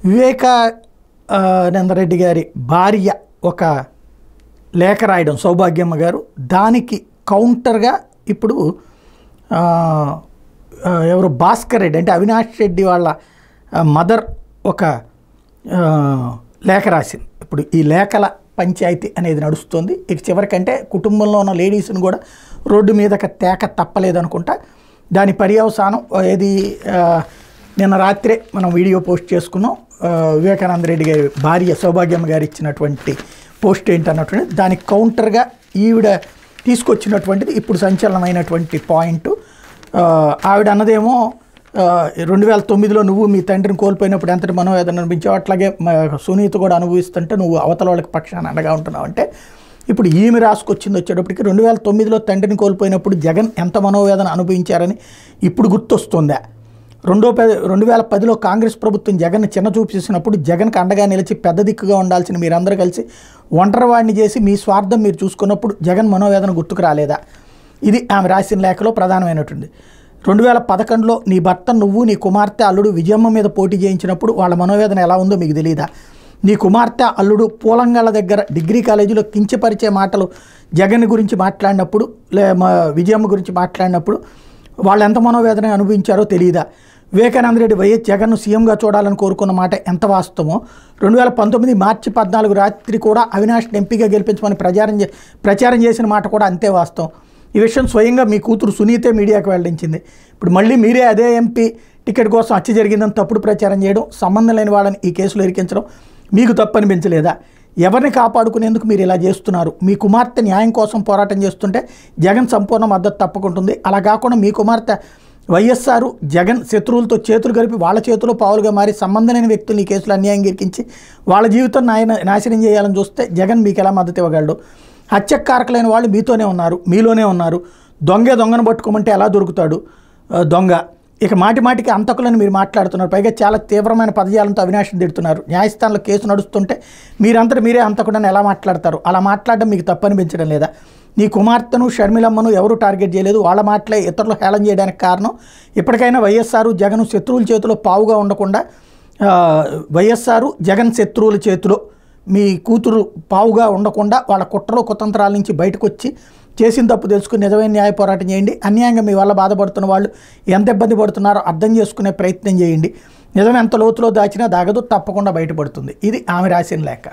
వివేకానందరెడ్డి గారి భార్య ఒక లేఖ రాయడం సౌభాగ్యమ్మ గారు, దానికి కౌంటర్గా ఇప్పుడు ఎవరు భాస్కర్ రెడ్డి అంటే అవినాష్ రెడ్డి వాళ్ళ మదర్ ఒక లేఖ రాసింది. ఇప్పుడు ఈ లేఖల పంచాయతీ అనేది నడుస్తుంది. ఇక చివరికంటే కుటుంబంలో ఉన్న లేడీస్ని కూడా రోడ్డు మీదకి తేక తప్పలేదనుకుంటా. దాని పర్యవసానం ఏది నిన్న రాత్రే మనం వీడియో పోస్ట్ చేసుకున్నాం. వివేకానంద రెడ్డి గారి భార్య సౌభాగ్యమ్మ గారు ఇచ్చినటువంటి పోస్ట్ ఏంటన్నటువంటిది, దానికి కౌంటర్గా ఈవిడ తీసుకొచ్చినటువంటిది ఇప్పుడు సంచలనమైనటువంటి పాయింట్. ఆవిడ అన్నదేమో 2009లో నువ్వు మీ తండ్రిని కోల్పోయినప్పుడు ఎంతటి మనోవేదన అనిపించావు, అట్లాగే సునీత కూడా అనుభవిస్తుంటే నువ్వు అవతల వాళ్ళకి పక్షాన అండగా ఉంటున్నావు అంటే, ఇప్పుడు ఈమె రాసుకొచ్చింది వచ్చేటప్పటికి 2009లో తండ్రిని కోల్పోయినప్పుడు జగన్ ఎంత మనోవేదన అనుభవించారని ఇప్పుడు గుర్తొస్తుందా. 2010లో కాంగ్రెస్ ప్రభుత్వం జగన్ చిన్న చూపు చేసినప్పుడు జగన్కి అండగా నిలిచి పెద్ద దిక్కుగా ఉండాల్సిన మీరందరూ కలిసి ఒంటరివాడిని చేసి మీ స్వార్థం మీరు చూసుకున్నప్పుడు జగన్ మనోవేదన గుర్తుకు రాలేదా. ఇది ఆమె రాసిన లేఖలో ప్రధానమైనటువంటి. 2011లో నీ భర్త నువ్వు నీ కుమార్తె అల్లుడు విజయమ్మ మీద పోటీ చేయించినప్పుడు వాళ్ళ మనోవేదన ఎలా ఉందో మీకు తెలియదా. నీ కుమార్తె అల్లుడు పూలంగాళ్ళ దగ్గర డిగ్రీ కాలేజీలో కించపరిచే మాటలు జగన్ గురించి మాట్లాడినప్పుడు విజయమ్మ గురించి మాట్లాడినప్పుడు వాళ్ళు ఎంత మనోవేదన అనుభవించారో తెలియదా. వివేకానంద రెడ్డి వైఎస్ జగన్ను సీఎంగా చూడాలని కోరుకున్న మాట ఎంత వాస్తవమో 2019 మార్చి 14 రాత్రి కూడా అవినాష్ని ఎంపీగా గెలిపించమని ప్రచారం చేసిన మాట కూడా అంతే వాస్తవం. ఈ విషయం స్వయంగా మీ కూతురు సునీతే మీడియాకు వెల్లడించింది. ఇప్పుడు మళ్ళీ మీరే అదే ఎంపీ టికెట్ కోసం హత్య జరిగిందని తప్పుడు ప్రచారం చేయడం, సంబంధం లేని వాళ్ళని ఈ కేసులో ఇరికించడం మీకు తప్పనిపించలేదా. ఎవరిని కాపాడుకునేందుకు మీరు ఇలా చేస్తున్నారు. మీ కుమార్తె న్యాయం కోసం పోరాటం చేస్తుంటే జగన్ సంపూర్ణ మద్దతు తప్పకుంటుంది. అలా కాకుండా మీ కుమార్తె వైఎస్ఆర్ జగన్ శత్రువులతో చేతులు కలిపి వాళ్ళ చేతిలో పావులుగా మారి సంబంధం లేని వ్యక్తులు ఈ కేసులో అన్యాయం ఇరికించి వాళ్ళ జీవితం నాశనం చేయాలని చూస్తే జగన్ మీకు ఎలా మద్దతు ఇవ్వగలడు. హత్యకారకులైన వాళ్ళు మీతోనే ఉన్నారు, మీలోనే ఉన్నారు. దొంగను పట్టుకోమంటే ఎలా దొరుకుతాడు దొంగ. ఇక మాటికి అంతకులను మీరు మాట్లాడుతున్నారు. పైగా చాలా తీవ్రమైన పదజాలంతో అవినాష్ని తిడుతున్నారు. న్యాయస్థానంలో కేసు నడుస్తుంటే మీరే అంతకుడని ఎలా మాట్లాడతారు. అలా మాట్లాడడం మీకు తప్పనిపించడం లేదా. నీ కుమార్తెను షర్మిలమ్మను ఎవరు టార్గెట్ చేయలేదు. వాళ్ళ మాటలే ఇతరులు హేళన చేయడానికి కారణం. ఇప్పటికైనా వైఎస్ఆర్ జగన్ శత్రువుల చేతిలో పావుగా ఉండకుండా వైఎస్ఆర్ జగన్ శత్రువుల చేతిలో మీ కూతురు పావుగా ఉండకుండా వాళ్ళ కుట్రలో కుతంత్రాల నుంచి బయటకు వచ్చి చేసిన తప్పు తెలుసుకుని నిజమైన న్యాయ పోరాటం చేయండి. అన్యాయంగా మీ వల్ల బాధపడుతున్న వాళ్ళు ఎంత ఇబ్బంది పడుతున్నారో అర్థం చేసుకునే ప్రయత్నం చేయండి. నిజం ఎంత లోతులో దాచినా దాగదు, తప్పకుండా బయటపడుతుంది. ఇది ఆమె రాసిన లేఖ.